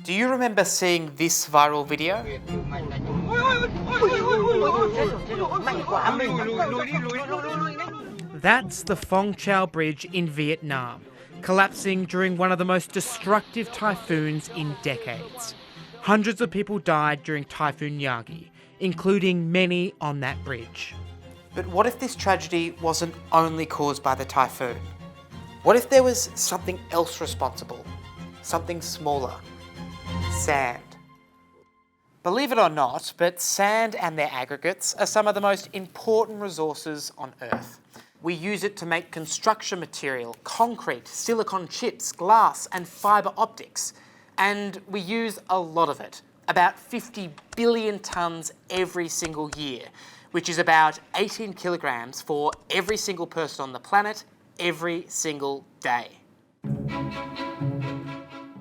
Do you remember seeing this viral video? That's the Phong Chau Bridge in Vietnam, collapsing during one of the most destructive typhoons in decades. Hundreds of people died during Typhoon Yagi, including many on that bridge. But what if this tragedy wasn't only caused by the typhoon? What if there was something else responsible? Something smaller? Sand. Believe it or not, but sand and their aggregates are some of the most important resources on Earth. We use it to make construction material, concrete, silicon chips, glass and fibre optics. And we use a lot of it, about 50 billion tonnes every single year, which is about 18 kilograms for every single person on the planet, every single day.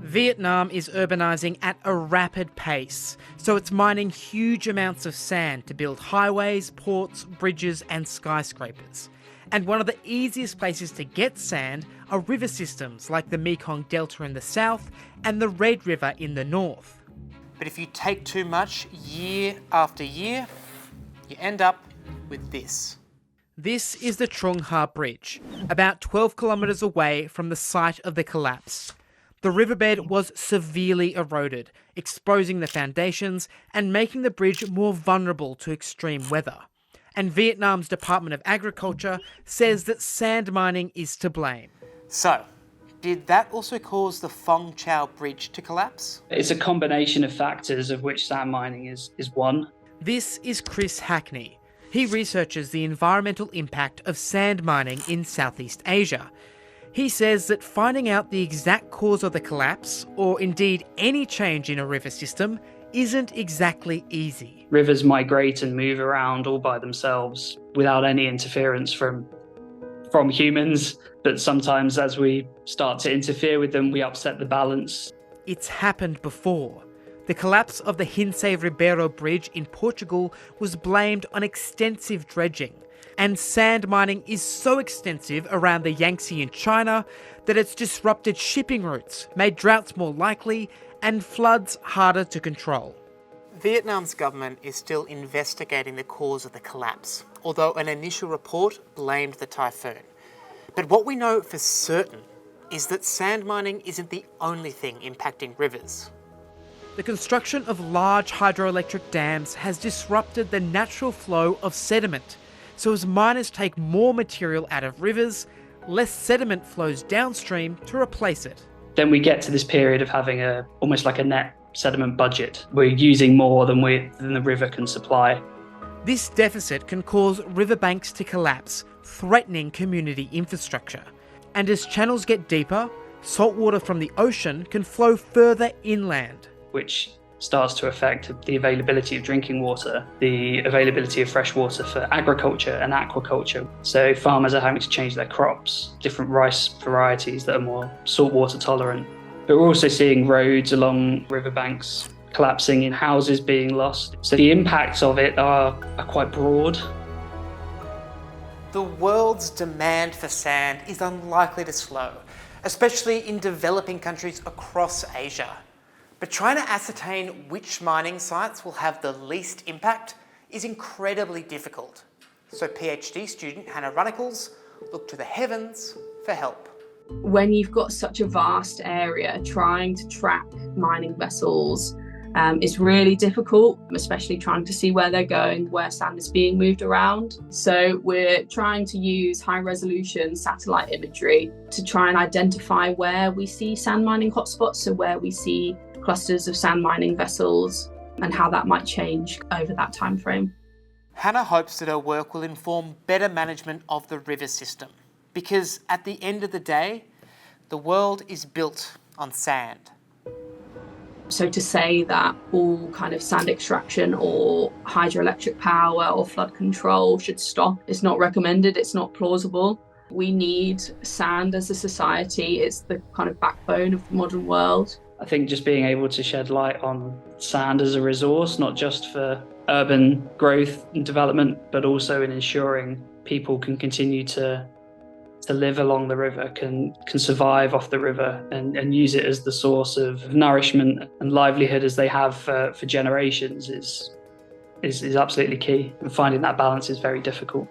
Vietnam is urbanising at a rapid pace, so it's mining huge amounts of sand to build highways, ports, bridges and skyscrapers. And one of the easiest places to get sand are river systems like the Mekong Delta in the south and the Red River in the north. But if you take too much year after year, you end up with this. This is the Trung Ha Bridge, about 12 kilometres away from the site of the collapse. The riverbed was severely eroded, exposing the foundations and making the bridge more vulnerable to extreme weather. And Vietnam's Department of Agriculture says that sand mining is to blame. So, did that also cause the Phong Chau Bridge to collapse? It's a combination of factors, of which sand mining is one. This is Chris Hackney. He researches the environmental impact of sand mining in Southeast Asia. He says that finding out the exact cause of the collapse, or indeed any change in a river system, isn't exactly easy. Rivers migrate and move around all by themselves without any interference from humans, but sometimes as we start to interfere with them, we upset the balance. It's happened before. The collapse of the Hincei Ribeiro Bridge in Portugal was blamed on extensive dredging. And sand mining is so extensive around the Yangtze in China that it's disrupted shipping routes, made droughts more likely, and floods harder to control. Vietnam's government is still investigating the cause of the collapse, although an initial report blamed the typhoon. But what we know for certain is that sand mining isn't the only thing impacting rivers. The construction of large hydroelectric dams has disrupted the natural flow of sediment. So as miners take more material out of rivers, less sediment flows downstream to replace it. Then we get to this period of having almost like a net sediment budget. We're using more than the river can supply. This deficit can cause riverbanks to collapse, threatening community infrastructure. And as channels get deeper, salt water from the ocean can flow further inland, which starts to affect the availability of drinking water, the availability of fresh water for agriculture and aquaculture. So farmers are having to change their crops, different rice varieties that are more saltwater tolerant. But we're also seeing roads along riverbanks collapsing and houses being lost. So the impacts of it are quite broad. The world's demand for sand is unlikely to slow, especially in developing countries across Asia. But trying to ascertain which mining sites will have the least impact is incredibly difficult. So PhD student Hannah Runnicles looked to the heavens for help. When you've got such a vast area, trying to track mining vessels is really difficult, especially trying to see where they're going, where sand is being moved around. So we're trying to use high resolution satellite imagery to try and identify where we see sand mining hotspots, so where we see clusters of sand mining vessels and how that might change over that time frame. Hannah hopes that her work will inform better management of the river system, because at the end of the day, the world is built on sand. So to say that all kind of sand extraction or hydroelectric power or flood control should stop is not recommended, it's not plausible. We need sand as a society, it's the kind of backbone of the modern world. I think just being able to shed light on sand as a resource, not just for urban growth and development, but also in ensuring people can continue to to live along the river, can survive off the river and use it as the source of nourishment and livelihood as they have for generations is absolutely key. And finding that balance is very difficult.